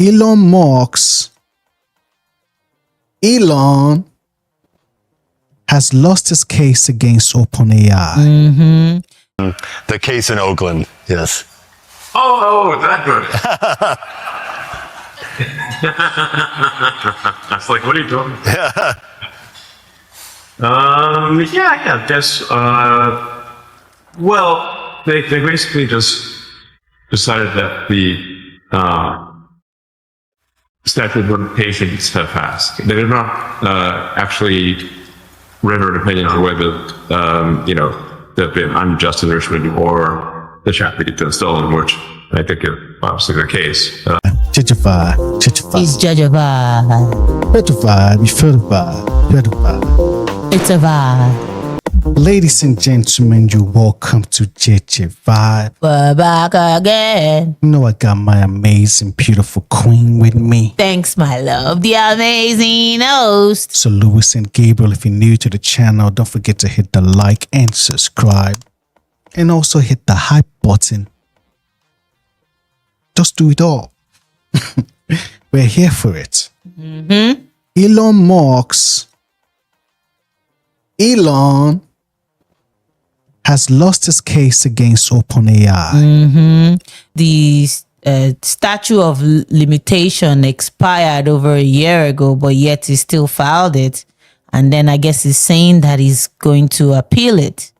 Elon Musk, Elon has lost his case against OpenAI. Mm-hmm. The case in Oakland, yes. Oh, that good. I was like, what are you doing? I guess. Well, they basically just decided that the statute of limitations have passed. They did not actually render an opinion on whether there'd been unjust enrichment or the chapter had been stolen, which I think is obviously the case. Judgified. It's judgified. Judgified. You feel the vibe. Feel the vibe. It's a vibe. Ladies and gentlemen, you're welcome to JEJE Vibe. We're back again. You know I got my amazing, beautiful queen with me. Thanks, my love. The amazing host. So Lewis and Gabriel, if you're new to the channel, don't forget to hit the like and subscribe. And also hit the hype button. Just do it all. We're here for it. Mm-hmm. Elon Musk. Elon has lost his case against OpenAI. Mm-hmm. The statute of limitation expired over a year ago, but yet he still filed it. And then I guess he's saying that he's going to appeal it.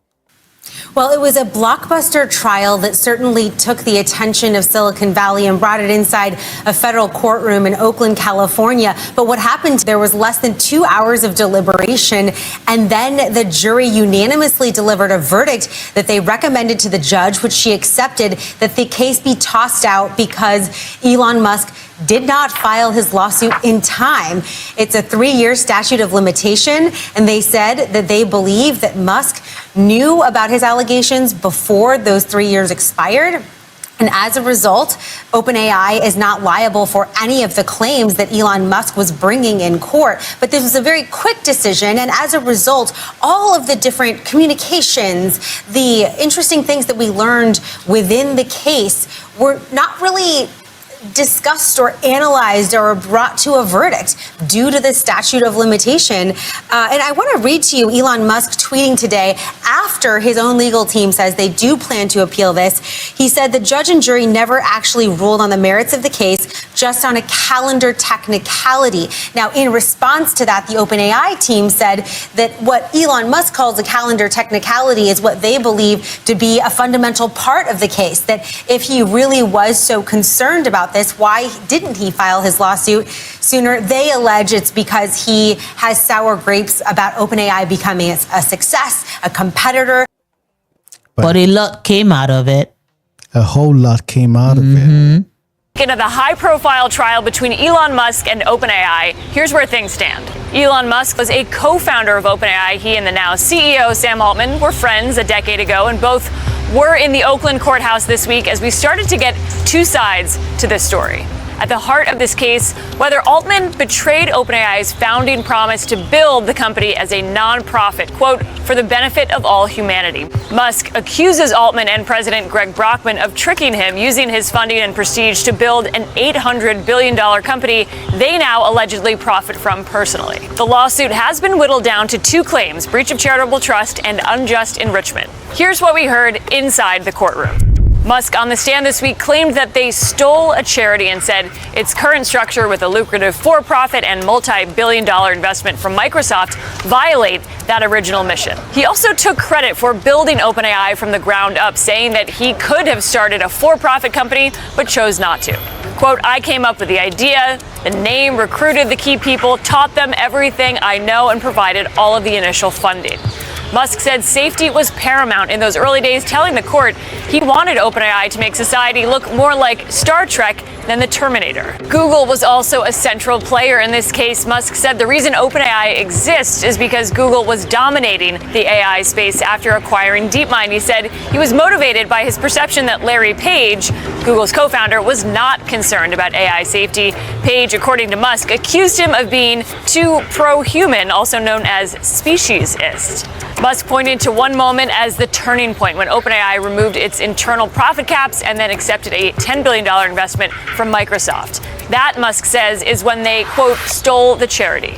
Well, it was a blockbuster trial that certainly took the attention of Silicon Valley and brought it inside a federal courtroom in Oakland, California. But what happened, there was less than 2 hours of deliberation, and then the jury unanimously delivered a verdict that they recommended to the judge, which she accepted, that the case be tossed out because Elon Musk did not file his lawsuit in time. It's a 3-year statute of limitation, and they said that they believe that Musk knew about his allegations before those 3 years expired. And as a result, OpenAI is not liable for any of the claims that Elon Musk was bringing in court. But this was a very quick decision. And as a result, all of the different communications, the interesting things that we learned within the case were not really discussed or analyzed or brought to a verdict due to the statute of limitation. And I want to read to you Elon Musk tweeting today after his own legal team says they do plan to appeal this. He said the judge and jury never actually ruled on the merits of the case, just on a calendar technicality. Now, in response to that, the OpenAI team said that what Elon Musk calls a calendar technicality is what they believe to be a fundamental part of the case, that if he really was so concerned about this, why didn't he file his lawsuit sooner? They allege it's because he has sour grapes about OpenAI becoming a success, a competitor. But a lot came out of it. A whole lot came out of it. Into the high-profile trial between Elon Musk and OpenAI, here's where things stand. Elon Musk was a co-founder of OpenAI. He and the now CEO, Sam Altman, were friends a decade ago, and both were in the Oakland courthouse this week as we started to get two sides to this story. At the heart of this case, whether Altman betrayed OpenAI's founding promise to build the company as a nonprofit, quote, for the benefit of all humanity. Musk accuses Altman and President Greg Brockman of tricking him using his funding and prestige to build an $800 billion company they now allegedly profit from personally. The lawsuit has been whittled down to two claims: breach of charitable trust and unjust enrichment. Here's what we heard inside the courtroom. Musk on the stand this week claimed that they stole a charity and said its current structure with a lucrative for-profit and multi-billion-dollar investment from Microsoft violate that original mission. He also took credit for building OpenAI from the ground up, saying that he could have started a for-profit company but chose not to. Quote, I came up with the idea, the name, recruited the key people, taught them everything I know, and provided all of the initial funding. Musk said safety was paramount in those early days, telling the court he wanted OpenAI to make society look more like Star Trek than the Terminator. Google was also a central player in this case. Musk said the reason OpenAI exists is because Google was dominating the AI space after acquiring DeepMind. He said he was motivated by his perception that Larry Page, Google's co-founder, was not concerned about AI safety. Page, according to Musk, accused him of being too pro-human, also known as speciesist. Musk pointed to one moment as the turning point when OpenAI removed its internal profit caps and then accepted a $10 billion investment from Microsoft. That, Musk says, is when they, quote, stole the charity.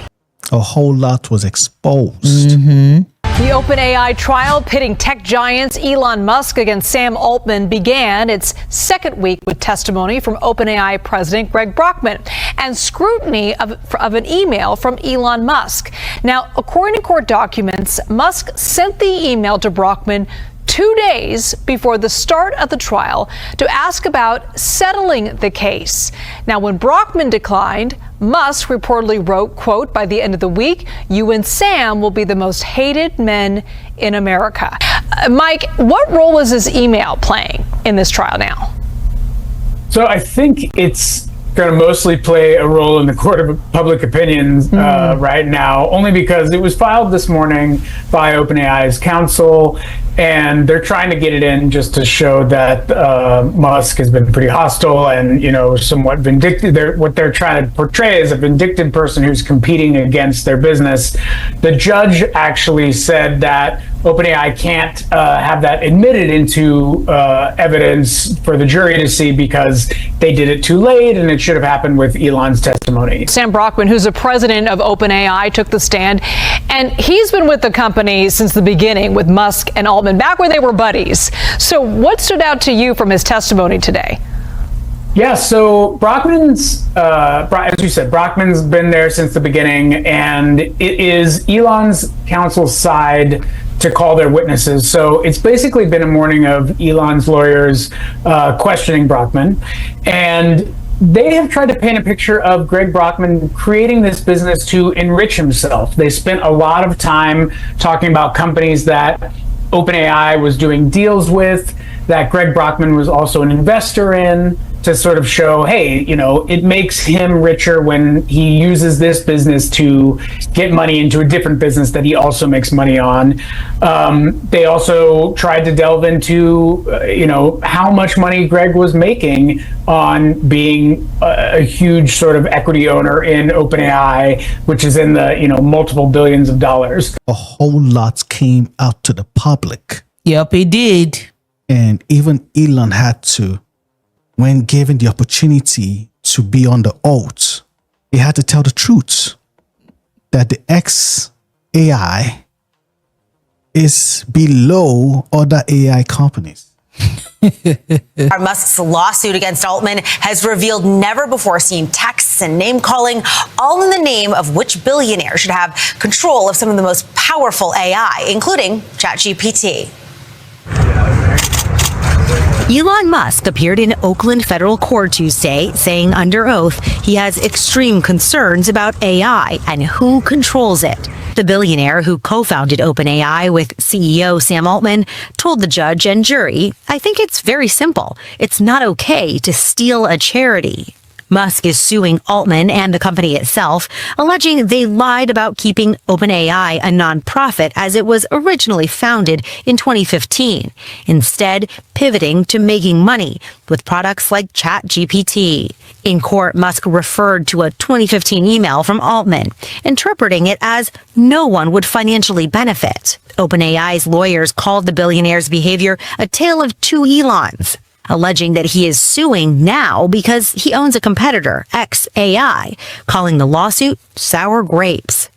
A whole lot was exposed. The OpenAI trial pitting tech giants Elon Musk against Sam Altman began its second week with testimony from OpenAI President Greg Brockman and scrutiny of an email from Elon Musk. Now, according to court documents, Musk sent the email to Brockman 2 days before the start of the trial to ask about settling the case. Now, when Brockman declined, Musk reportedly wrote, quote, "By the end of the week, you and Sam will be the most hated men in America." Mike, what role is this email playing in this trial now? So I think it's going to mostly play a role in the court of public opinion right now, only because it was filed this morning by OpenAI's counsel, and they're trying to get it in just to show that Musk has been pretty hostile and, somewhat vindictive. What they're trying to portray is a vindictive person who's competing against their business. The judge actually said that OpenAI can't have that admitted into evidence for the jury to see because they did it too late and it should have happened with Elon's testimony. Sam Brockman, who's the president of OpenAI, took the stand, and he's been with the company since the beginning with Musk and Altman, back when they were buddies. So what stood out to you from his testimony today? Yeah, so Brockman's, as you said, Brockman's been there since the beginning, and it is Elon's counsel's side to call their witnesses. So it's basically been a morning of Elon's lawyers questioning Brockman, and they have tried to paint a picture of Greg Brockman creating this business to enrich himself. They spent a lot of time talking about companies that OpenAI was doing deals with, that Greg Brockman was also an investor in, to sort of show, hey, it makes him richer when he uses this business to get money into a different business that he also makes money on. They also tried to delve into, how much money Greg was making on being a huge sort of equity owner in OpenAI, which is in the, multiple billions of dollars. A whole lot came out to the public. Yep, it did. And even Elon had to, when given the opportunity to be on the oath, he had to tell the truth that the AI is below other AI companies. Musk's lawsuit against Altman has revealed never-before-seen texts and name-calling, all in the name of which billionaire should have control of some of the most powerful AI, including ChatGPT. Elon Musk appeared in Oakland federal court Tuesday, saying under oath he has extreme concerns about AI and who controls it. The billionaire who co-founded OpenAI with CEO Sam Altman told the judge and jury, "I think it's very simple. It's not okay to steal a charity." Musk is suing Altman and the company itself, alleging they lied about keeping OpenAI a nonprofit as it was originally founded in 2015, instead pivoting to making money with products like ChatGPT. In court, Musk referred to a 2015 email from Altman, interpreting it as no one would financially benefit. OpenAI's lawyers called the billionaire's behavior a tale of two Elons, alleging that he is suing now because he owns a competitor, xAI, calling the lawsuit sour grapes.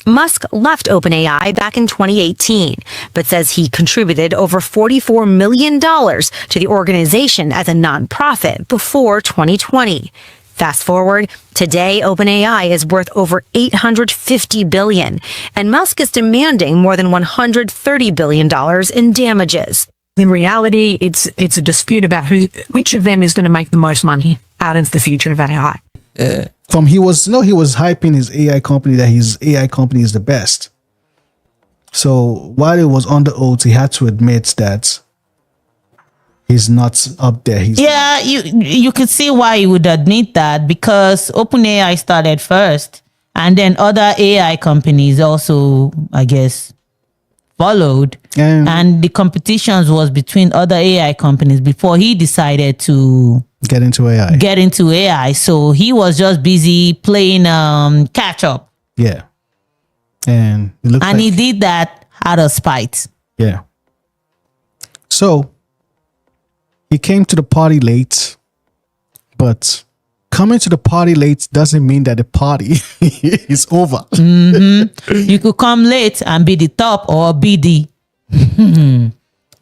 Musk left OpenAI back in 2018, but says he contributed over $44 million to the organization as a nonprofit before 2020. Fast forward, today OpenAI is worth over $850 billion, and Musk is demanding more than $130 billion in damages. In reality, it's a dispute about which of them is going to make the most money out into the future of AI. He was hyping his AI company that his AI company is the best. So while he was on the oath, he had to admit that he's not up there. You could see why he would admit that, because OpenAI started first, and then other AI companies also, I guess, followed, and the competitions was between other AI companies before he decided to get into AI. So he was just busy playing catch up. Yeah, and he did that out of spite. Yeah. So he came to the party late, but coming to the party late doesn't mean that the party is over. You could come late and be the top or be the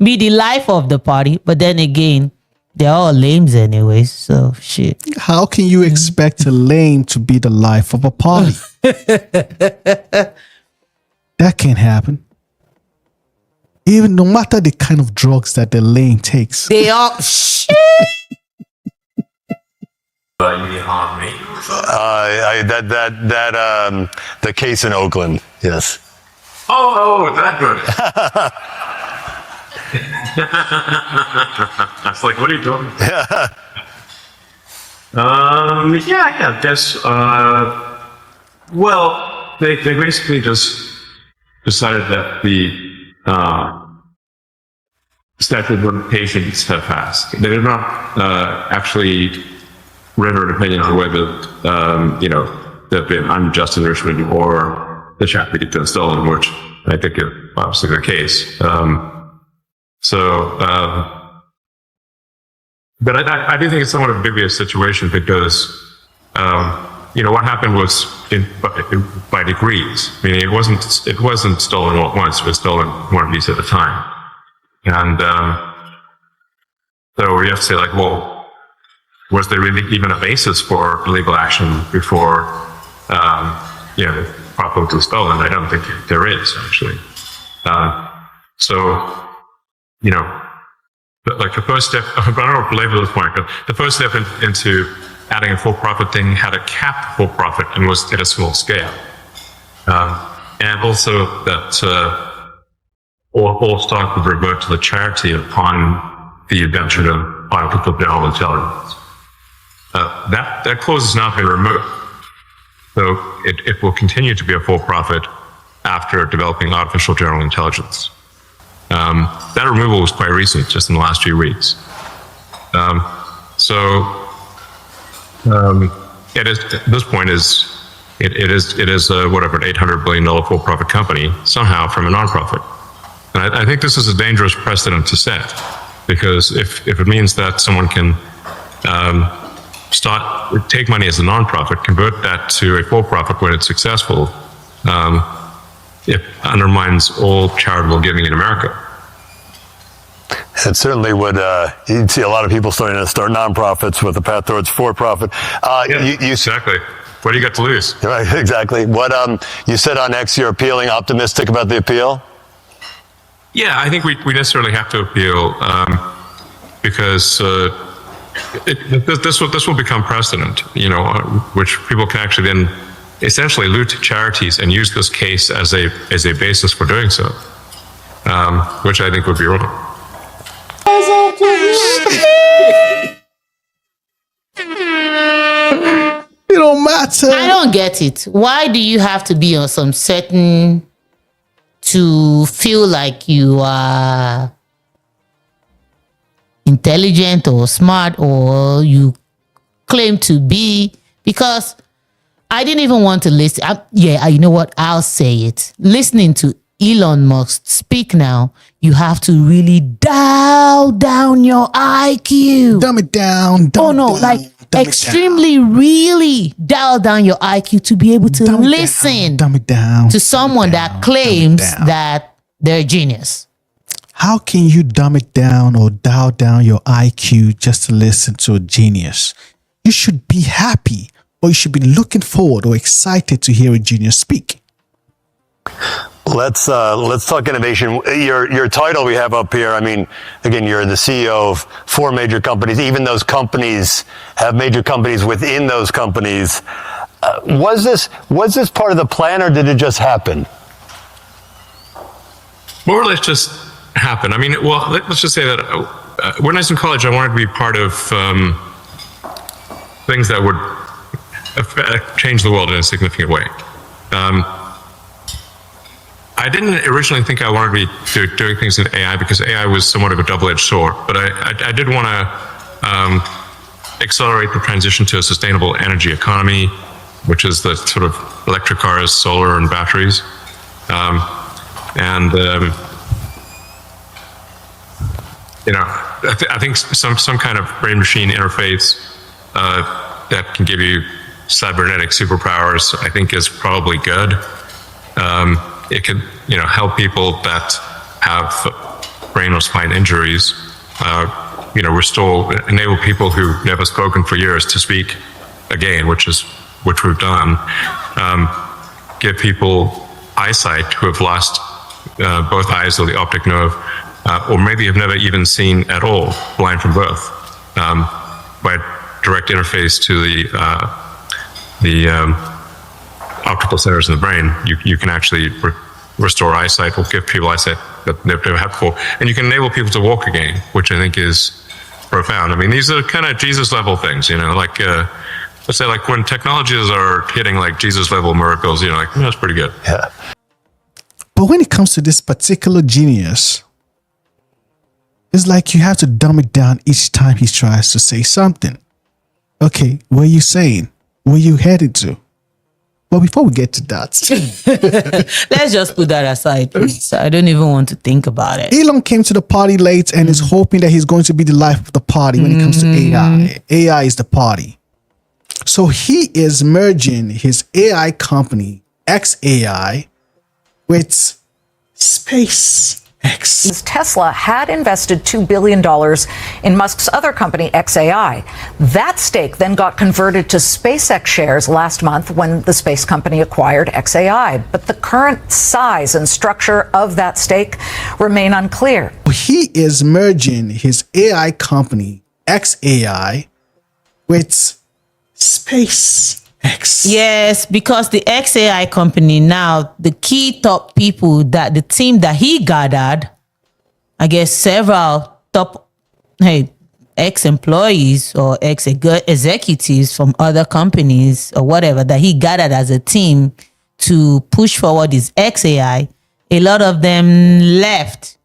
be the life of the party, but then again, they're all lames anyways, so shit. How can you expect a lame to be the life of a party? That can't happen. Even no matter the kind of drugs that the lame takes. They all shit. The case in Oakland. Yes. Oh, that good. I was like, what are you doing? Yeah. There's, well, they basically just decided that the statute of limitations have passed. They did not actually render an opinion on whether, there'd been unjust enrichment or the chat had been stolen, which I think is obviously the case. But I do think it's somewhat of a dubious situation because, what happened was by degrees. I mean, it wasn't stolen all at once. It was stolen one piece at a time. And so we have to say, like, well, was there really even a basis for legal action before, the property was stolen? I don't think there is, actually. Like the first step, I don't want to belabor this point, but the first step into adding a for-profit thing had a cap for-profit and was at a small scale. And also that all stock would revert to the charity upon the invention of artificial general intelligence. That clause has not been removed. So it will continue to be a for-profit after developing artificial general intelligence. That removal was quite recent, just in the last few weeks. It is at this point it is whatever an $800 billion for-profit company somehow from a nonprofit. And I think this is a dangerous precedent to set, because if it means that someone can take money as a nonprofit, convert that to a for-profit when it's successful, it undermines all charitable giving in America. It certainly would. You'd see a lot of people starting to start nonprofits with a path towards for-profit. Exactly. What do you got to lose? Right, exactly. What you said on X, you're appealing, optimistic about the appeal? Yeah, I think we necessarily have to appeal because this will become precedent. Which people can actually then essentially loot charities and use this case as a basis for doing so, which I think would be wrong. It don't matter. I don't get it. Why do you have to be on some certain to feel like you are intelligent or smart or you claim to be? Because I didn't even want to listen. You know what? I'll say it. Listening to Elon Musk speak now, you have to really dial down your IQ. Dumb it down. Extremely, really dial down your IQ to be able to listen to someone that claims that they're a genius. How can you dumb it down or dial down your IQ just to listen to a genius? You should be happy, or you should be looking forward or excited to hear a genius speak. Let's talk innovation. Your title we have up here. I mean, again, you're the CEO of 4 major companies. Even those companies have major companies within those companies. Was this part of the plan, or did it just happen? More or less just happen. I mean, well, let's just say that when I was in college, I wanted to be part of things that would change the world in a significant way. I didn't originally think I wanted to be doing things in AI because AI was somewhat of a double-edged sword, but I did want to accelerate the transition to a sustainable energy economy, which is the sort of electric cars, solar, and batteries. I think some kind of brain-machine interface that can give you cybernetic superpowers, I think is probably good. It could, help people that have brain or spine injuries. Enable people who've never spoken for years to speak again, which we've done. Give people eyesight who have lost both eyes or the optic nerve, or maybe have never even seen at all, blind from birth, by direct interface to the optical centers in the brain. You can actually restore eyesight, or give people eyesight that they've never had before, and you can enable people to walk again, which I think is profound. I mean, these are kind of Jesus level things, like let's say like when technologies are hitting like Jesus level miracles, that's pretty good. Yeah. But when it comes to this particular genius, it's like you have to dumb it down each time he tries to say something. Okay, what are you saying? Where you headed to? Well, before we get to that, let's just put that aside, please. I don't even want to think about it. Elon came to the party late and is hoping that he's going to be the life of the party when it comes to AI. AI is the party. So he is merging his AI company, xAI, with SpaceX. Tesla had invested $2 billion in Musk's other company, xAI. That stake then got converted to SpaceX shares last month when the space company acquired xAI. But the current size and structure of that stake remain unclear. He is merging his AI company, xAI, with SpaceX. Yes, because the xAI company now, the key top people that the team that he gathered, I guess several top ex-employees or ex-executives from other companies or whatever that he gathered as a team to push forward his xAI, a lot of them left.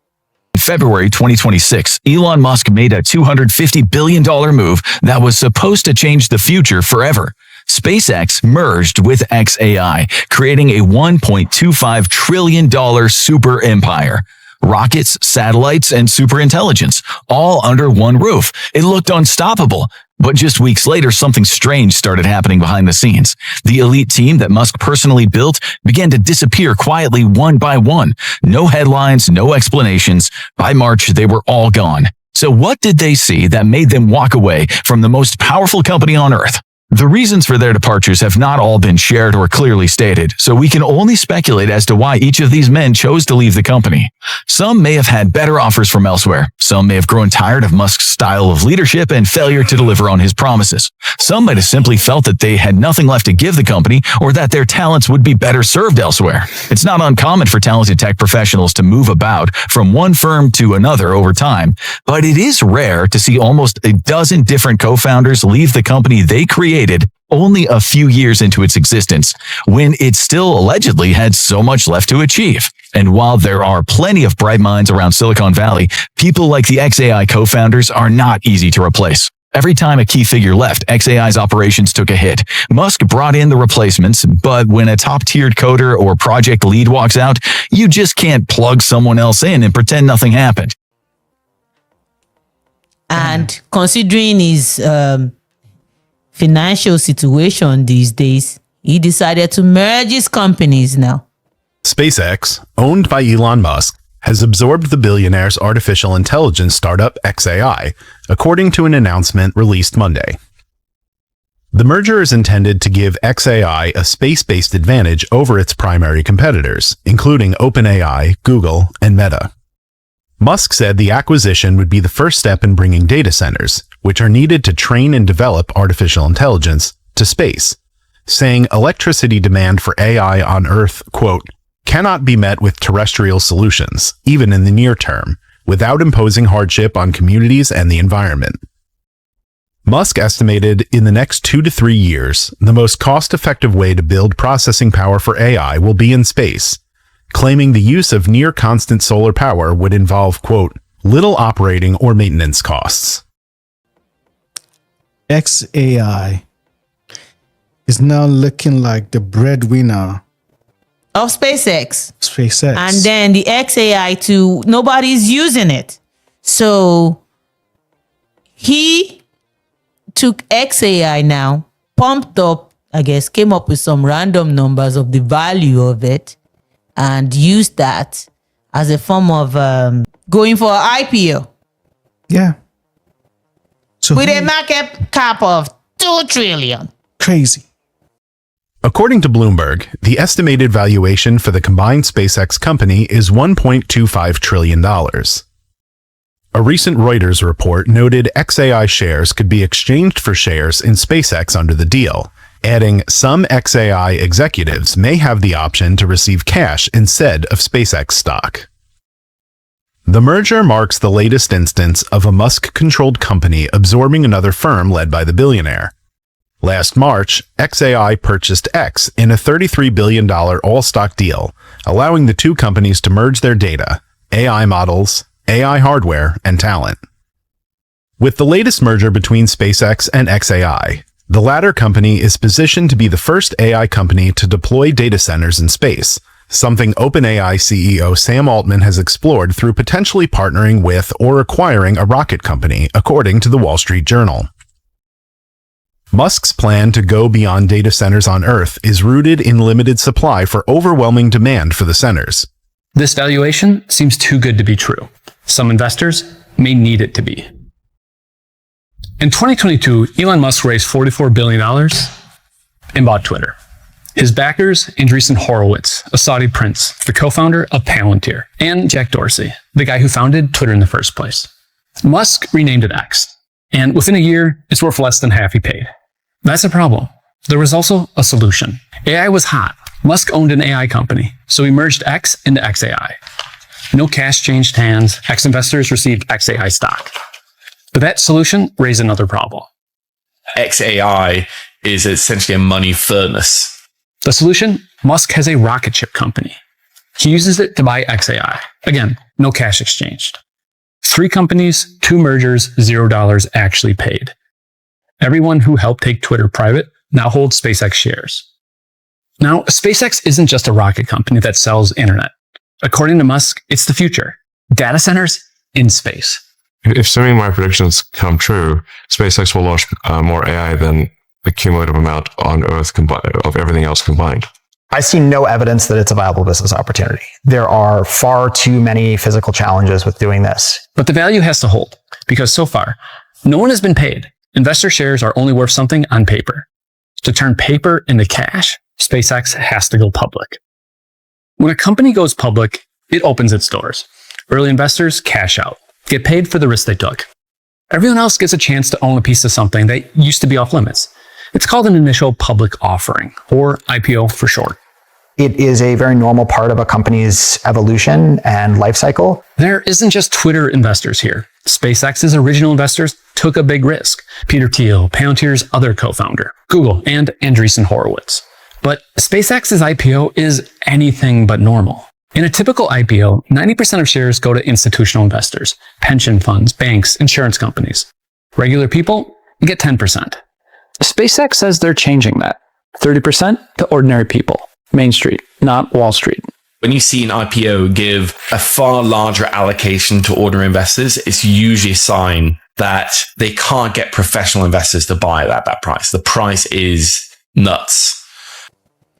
In February 2026, Elon Musk made a $250 billion move that was supposed to change the future forever. SpaceX merged with xAI, creating a $1.25 trillion super empire. Rockets, satellites, and superintelligence, all under one roof. It looked unstoppable. But just weeks later, something strange started happening behind the scenes. The elite team that Musk personally built began to disappear quietly one by one. No headlines, no explanations. By March, they were all gone. So what did they see that made them walk away from the most powerful company on Earth? The reasons for their departures have not all been shared or clearly stated, so we can only speculate as to why each of these men chose to leave the company. Some may have had better offers from elsewhere. Some may have grown tired of Musk's style of leadership and failure to deliver on his promises. Some might have simply felt that they had nothing left to give the company or that their talents would be better served elsewhere. It's not uncommon for talented tech professionals to move about from one firm to another over time, but it is rare to see almost a dozen different co-founders leave the company they created only a few years into its existence, when it still allegedly had so much left to achieve. And while there are plenty of bright minds around Silicon Valley, people like the xAI co-founders are not easy to replace. Every time a key figure left, xAI's operations took a hit. Musk brought in the replacements, but when a top-tiered coder or project lead walks out, you just can't plug someone else in and pretend nothing happened. And considering his financial situation these days, he decided to merge his companies now. SpaceX, owned by Elon Musk, has absorbed the billionaire's artificial intelligence startup xAI, according to an announcement released Monday. The merger is intended to give xAI a space-based advantage over its primary competitors, including OpenAI, Google, and Meta. Musk said the acquisition would be the first step in bringing data centers, which are needed to train and develop artificial intelligence, to space, saying electricity demand for AI on Earth, quote, cannot be met with terrestrial solutions, even in the near term, without imposing hardship on communities and the environment. Musk estimated in the next 2 to 3 years, the most cost-effective way to build processing power for AI will be in space, claiming the use of near-constant solar power would involve, quote, little operating or maintenance costs. xAI is now looking like the breadwinner of SpaceX. And then the xAI too, nobody's using it. So he took xAI now pumped up, I guess, came up with some random numbers of the value of it and used that as a form of going for an IPO. Yeah. So with a market cap of $2 trillion. Crazy. According to Bloomberg, the estimated valuation for the combined SpaceX company is $1.25 trillion. A recent Reuters report noted XAI shares could be exchanged for shares in SpaceX under the deal, adding some XAI executives may have the option to receive cash instead of SpaceX stock. The merger marks the latest instance of a Musk-controlled company absorbing another firm led by the billionaire. Last March, XAI purchased X in a $33 billion all-stock deal, allowing the two companies to merge their data, AI models, AI hardware, and talent. With the latest merger between SpaceX and XAI, the latter company is positioned to be the first AI company to deploy data centers in space, something OpenAI CEO Sam Altman has explored through potentially partnering with or acquiring a rocket company, according to the Wall Street Journal. Musk's plan to go beyond data centers on Earth is rooted in limited supply for overwhelming demand for the centers. This valuation seems too good to be true. Some investors may need it to be. In 2022, Elon Musk raised $44 billion and bought Twitter. His backers, Andreessen Horowitz, a Saudi prince, the co-founder of Palantir, and Jack Dorsey, the guy who founded Twitter in the first place. Musk renamed it X, and within a year, it's worth less than half he paid. That's a problem. There was also a solution. AI was hot. Musk owned an AI company, so he merged X into XAI. No cash changed hands. X investors received XAI stock. But that solution raised another problem. XAI is essentially a money furnace. The solution? Musk has a rocket ship company. He uses it to buy XAI. Again, no cash exchanged. 3 companies, 2 mergers, $0 actually paid. Everyone who helped take Twitter private now holds SpaceX shares. Now, SpaceX isn't just a rocket company that sells internet. According to Musk, it's the future. Data centers in space. If some of my predictions come true, SpaceX will launch more AI than the cumulative amount on Earth of everything else combined. I see no evidence that it's a viable business opportunity. There are far too many physical challenges with doing this. But the value has to hold, because so far, no one has been paid. Investor shares are only worth something on paper. To turn paper into cash, SpaceX has to go public. When a company goes public, it opens its doors. Early investors cash out, get paid for the risk they took. Everyone else gets a chance to own a piece of something that used to be off limits. It's called an initial public offering, or IPO for short. It is a very normal part of a company's evolution and life cycle. There isn't just Twitter investors here. SpaceX's original investors took a big risk. Peter Thiel, Palantir's other co-founder, Google, and Andreessen Horowitz. But SpaceX's IPO is anything but normal. In a typical IPO, 90% of shares go to institutional investors, pension funds, banks, insurance companies. Regular people get 10%. SpaceX says they're changing that. 30% to ordinary people. Main Street, not Wall Street. When you see an IPO give a far larger allocation to ordinary investors, it's usually a sign that they can't get professional investors to buy it at that price. The price is nuts.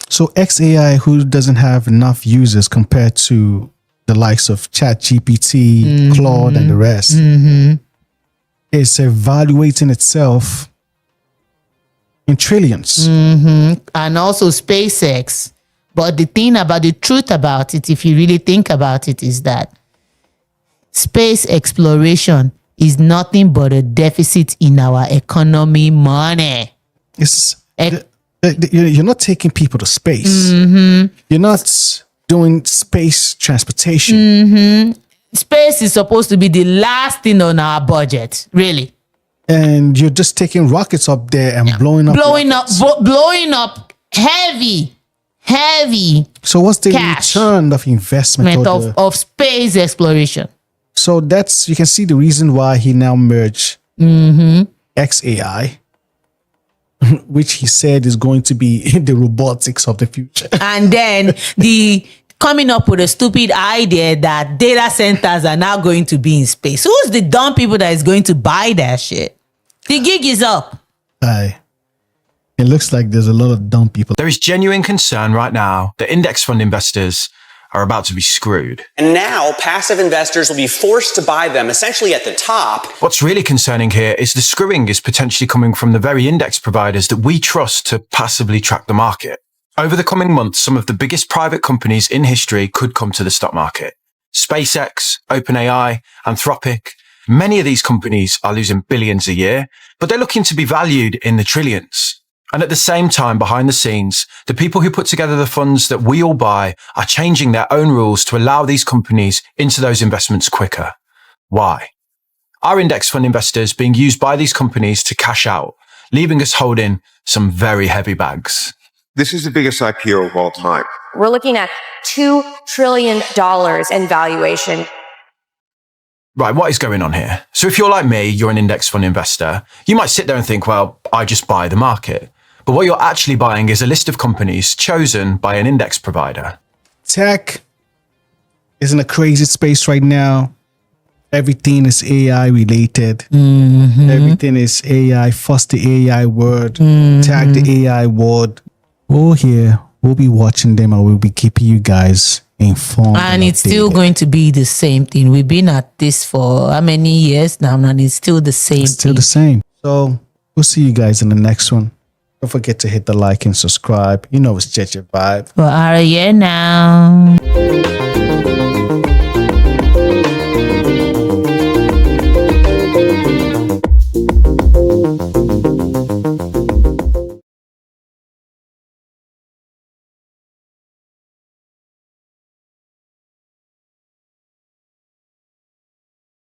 So XAI, who doesn't have enough users compared to the likes of ChatGPT, Claude, and the rest, is evaluating itself in trillions. And also SpaceX. But the truth about it, if you really think about it, is that space exploration is nothing but a deficit in our economy money. You're not taking people to space. You're not doing space transportation. Space is supposed to be the last thing on our budget, really. And you're just taking rockets up there and blowing up heavy. So what's the cash return of investment of space exploration? So you can see the reason why he now merged XAI, which he said is going to be the robotics of the future. And then coming up with a stupid idea that data centers are now going to be in space. Who's the dumb people that is going to buy that shit? The gig is up. It looks like there's a lot of dumb people. There is genuine concern right now that index fund investors are about to be screwed. And now passive investors will be forced to buy them essentially at the top. What's really concerning here is the screwing is potentially coming from the very index providers that we trust to passively track the market. Over the coming months, some of the biggest private companies in history could come to the stock market. SpaceX, OpenAI, Anthropic. Many of these companies are losing billions a year, but they're looking to be valued in the trillions. And at the same time, behind the scenes, the people who put together the funds that we all buy are changing their own rules to allow these companies into those investments quicker. Why? Are index fund investors being used by these companies to cash out, leaving us holding some very heavy bags? This is the biggest IPO of all time. We're looking at $2 trillion in valuation. Right, what is going on here? So if you're like me, you're an index fund investor, you might sit there and think, well, I just buy the market. But what you're actually buying is a list of companies chosen by an index provider. Tech is in a crazy space right now. Everything is AI related. Everything is AI. First the AI word. Tag the AI word. We'll here. We'll be watching them and we'll be keeping you guys informed. And it's still going to be the same thing. We've been at this for how many years now? And it's still the same. It's still the same. So we'll see you guys in the next one. Don't forget to hit the like and subscribe. You know it's JEJE Vibe. Well, are you now?